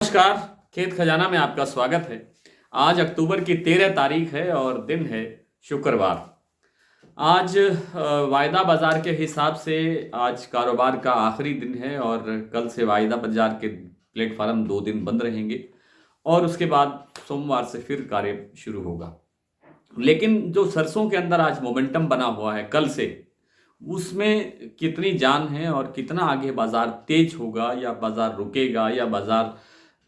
नमस्कार। खेत खजाना में आपका स्वागत है। आज अक्टूबर की 13 तारीख है और दिन है शुक्रवार। आज वायदा बाजार के हिसाब से आज कारोबार का आखिरी दिन है और कल से वायदा बाजार के प्लेटफार्म 2 दिन बंद रहेंगे और उसके बाद सोमवार से फिर कार्य शुरू होगा। लेकिन जो सरसों के अंदर आज मोमेंटम बना हुआ है कल से, उसमें कितनी जान है और कितना आगे बाजार तेज होगा या बाजार रुकेगा या बाजार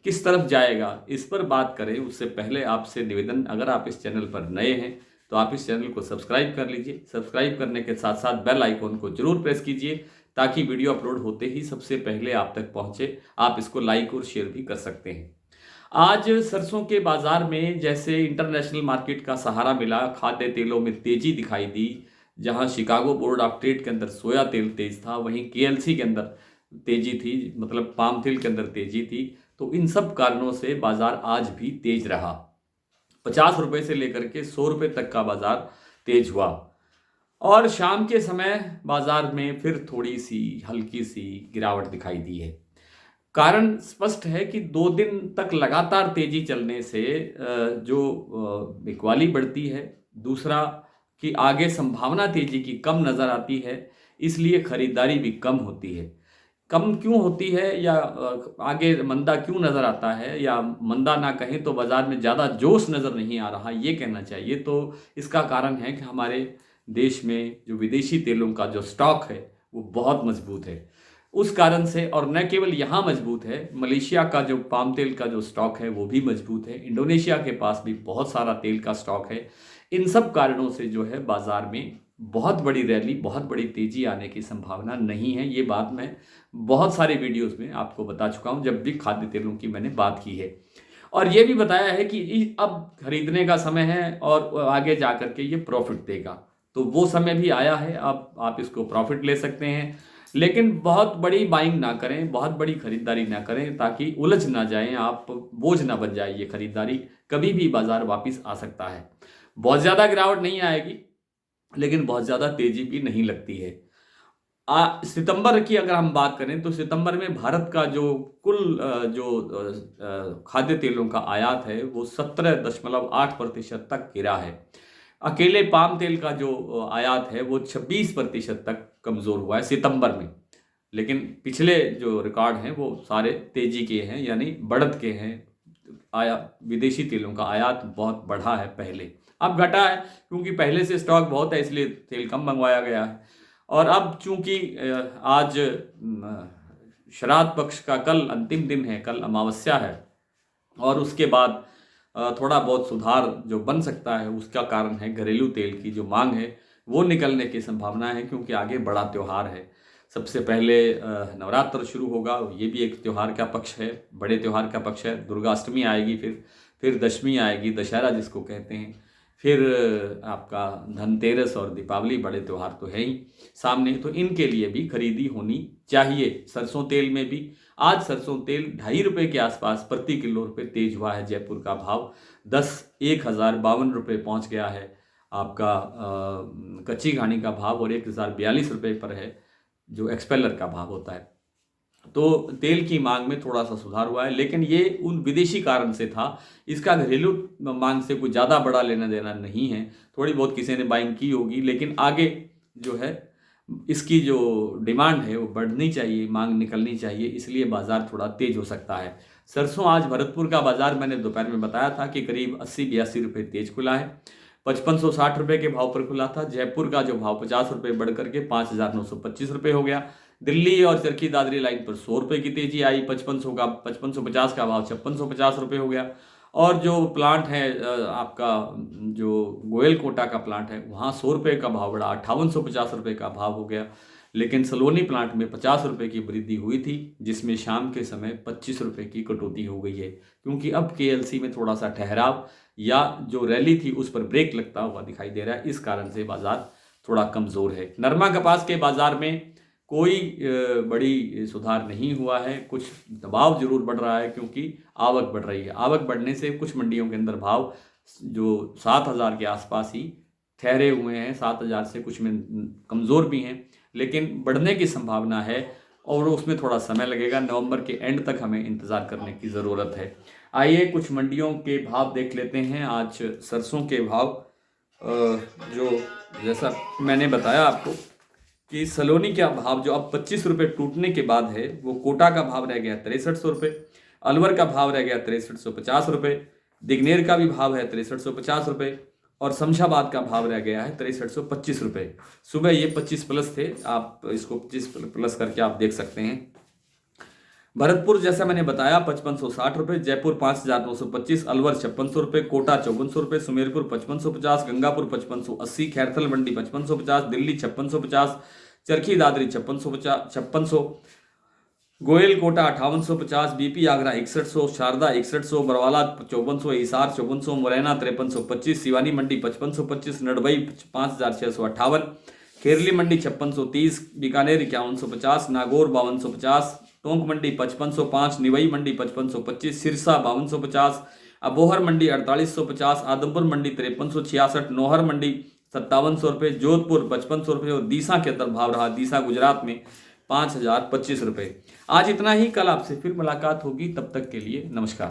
किस तरफ जाएगा, इस पर बात करें उससे पहले आपसे निवेदन, अगर आप इस चैनल पर नए हैं तो आप इस चैनल को सब्सक्राइब कर लीजिए। सब्सक्राइब करने के साथ साथ बेल आइकॉन को जरूर प्रेस कीजिए ताकि वीडियो अपलोड होते ही सबसे पहले आप तक पहुंचे। आप इसको लाइक और शेयर भी कर सकते हैं। आज सरसों के बाजार में जैसे इंटरनेशनल मार्केट का सहारा मिला, खाद्य तेलों में तेजी दिखाई दी। जहां शिकागो बोर्ड ऑफ ट्रेड के अंदर सोया तेल तेज था, वहीं केएलसी के अंदर तेजी थी, मतलब पाम तेल के अंदर तेजी थी। तो इन सब कारणों से बाजार आज भी तेज रहा। 50 रुपए से लेकर के 100 रुपए तक का बाजार तेज हुआ और शाम के समय बाजार में फिर थोड़ी सी हल्की सी गिरावट दिखाई दी है। कारण स्पष्ट है कि 2 दिन तक लगातार तेजी चलने से जो बिकवाली बढ़ती है, दूसरा कि आगे संभावना तेजी की कम नजर आती है, इसलिए खरीदारी भी कम होती है। कम क्यों होती है या आगे मंदा क्यों नजर आता है, या मंदा ना कहें तो बाजार में ज़्यादा जोश नजर नहीं आ रहा, ये कहना चाहिए। तो इसका कारण है कि हमारे देश में जो विदेशी तेलों का जो स्टॉक है वो बहुत मजबूत है। उस कारण से, और न केवल यहाँ मजबूत है, मलेशिया का जो पाम तेल का जो स्टॉक है वो भी मजबूत है। इंडोनेशिया के पास भी बहुत सारा तेल का स्टॉक है। इन सब कारणों से जो है बाजार में बहुत बड़ी रैली, बहुत बड़ी तेजी आने की संभावना नहीं है। ये बात मैं बहुत सारे वीडियोस में आपको बता चुका हूं जब भी खाद्य तेलों की मैंने बात की है। और ये भी बताया है कि अब खरीदने का समय है और आगे जा करके ये प्रॉफिट देगा। तो वो समय भी आया है, अब आप इसको प्रॉफिट ले सकते हैं। लेकिन बहुत बड़ी बाइंग ना करें, बहुत बड़ी खरीदारी ना करें ताकि उलझ ना जाएं आप, बोझ ना बन जाए ये खरीदारी। कभी भी बाजार वापस आ सकता है। बहुत ज़्यादा गिरावट नहीं आएगी लेकिन बहुत ज़्यादा तेजी भी नहीं लगती है। सितंबर की अगर हम बात करें तो सितंबर में भारत का जो कुल खाद्य तेलों का आयात है वो 17.8% तक गिरा है। अकेले पाम तेल का जो आयात है वो 26% तक कमज़ोर हुआ है सितंबर में। लेकिन पिछले जो रिकॉर्ड हैं वो सारे तेजी के हैं, यानी बढ़त के हैं। विदेशी तेलों का आयात बहुत बढ़ा है पहले, अब घटा है क्योंकि पहले से स्टॉक बहुत है इसलिए तेल कम मंगवाया गया है। और अब चूंकि आज श्राद्ध पक्ष का कल अंतिम दिन है, कल अमावस्या है, और उसके बाद थोड़ा बहुत सुधार जो बन सकता है उसका कारण है घरेलू तेल की जो मांग है वो निकलने की संभावना है, क्योंकि आगे बड़ा त्यौहार है। सबसे पहले नवरात्र शुरू होगा, ये भी एक त्यौहार का पक्ष है, बड़े त्यौहार का पक्ष है। दुर्गाष्टमी आएगी, फिर दशमी आएगी, दशहरा जिसको कहते हैं। फिर आपका धनतेरस और दीपावली, बड़े त्यौहार तो है ही सामने। तो इनके लिए भी खरीदी होनी चाहिए। सरसों तेल में भी आज सरसों तेल 2.5 रुपये के आसपास प्रति किलो रुपये तेज हुआ है। जयपुर का भाव 1,052 रुपये पहुंच गया है। आपका कच्ची घानी का भाव और 1,042 रुपये पर है जो एक्सपेलर का भाव होता है। तो तेल की मांग में थोड़ा सा सुधार हुआ है, लेकिन ये उन विदेशी कारण से था। इसका घरेलू मांग से कुछ ज़्यादा बड़ा लेना देना नहीं है। थोड़ी बहुत किसी ने बाइंग की होगी, लेकिन आगे जो है इसकी जो डिमांड है वो बढ़नी चाहिए, मांग निकलनी चाहिए, इसलिए बाजार थोड़ा तेज हो सकता है। सरसों आज भरतपुर का बाजार मैंने दोपहर में बताया था कि करीब 80-82 रुपये तेज खुला है। 5560 रुपये के भाव पर खुला था। जयपुर का जो भाव 50 रुपये बढ़ करके 5,925 रुपये हो गया। दिल्ली और चरखी दादरी लाइन पर 100 रुपये की तेजी आई। 5550 का भाव 5650 रुपये हो गया। और जो प्लांट है आपका जो गोयल कोटा का प्लांट है, वहाँ 100 रुपये का भाव बढ़ा, 5850 रुपये का भाव हो गया। लेकिन सलोनी प्लांट में 50 रुपये की वृद्धि हुई थी, जिसमें शाम के समय 25 रुपये की कटौती हो गई है, क्योंकि अब केएलसी में थोड़ा सा ठहराव या जो रैली थी उस पर ब्रेक लगता हुआ दिखाई दे रहा है। इस कारण से बाजार थोड़ा कमज़ोर है। नरमा कपास के बाजार में कोई बड़ी सुधार नहीं हुआ है। कुछ दबाव जरूर बढ़ रहा है क्योंकि आवक बढ़ रही है। आवक बढ़ने से कुछ मंडियों के अंदर भाव जो 7,000 के आसपास ही ठहरे हुए हैं, 7,000 से कुछ में कमज़ोर भी हैं, लेकिन बढ़ने की संभावना है। और उसमें थोड़ा समय लगेगा। नवंबर के एंड तक हमें इंतज़ार करने की ज़रूरत है। आइए कुछ मंडियों के भाव देख लेते हैं। आज सरसों के भाव जो जैसा मैंने बताया आपको कि सलोनी का भाव जो अब 25 रुपये टूटने के बाद है, वो कोटा का भाव रह गया 6300 रुपये, अलवर का भाव रह गया 6350 रुपये, दिग्नेर का भी भाव है 6350 रुपये और शमशाबाद का भाव रह गया है 6325 रुपये। सुबह ये 25 प्लस थे, आप इसको 25 प्लस करके आप देख सकते हैं। भरतपुर जैसा मैंने बताया 5560 रुपये, जयपुर 5925, अलवर 5600 रुपये, कोटा 5400 रुपये, सुमेरपुर 5550, गंगापुर 5580, खैरथल मंडी 5550, दिल्ली 5650, चरखी दादरी 5600, गोयल कोटा 5850, बीपी आगरा 6100, शारदा 6100, बरवाला 5400, हिसार 5400, मुरैना 5325, सिवानी मंडी 5525, नडबई 5658, खेरली मंडी 5630, बीकानेर 5150, नागौर 5250, टोंक मंडी 5505, निवई मंडी 5525, सिरसा 5250, अबोहर मंडी 4850, आदमपुर मंडी 5366, नौहर मंडी 5700 रुपये, जोधपुर 5500 रुपये और दीसा के अंदर भाव रहा दीसा गुजरात में 5025 रुपये। आज इतना ही, कल आपसे फिर मुलाकात होगी, तब तक के लिए नमस्कार।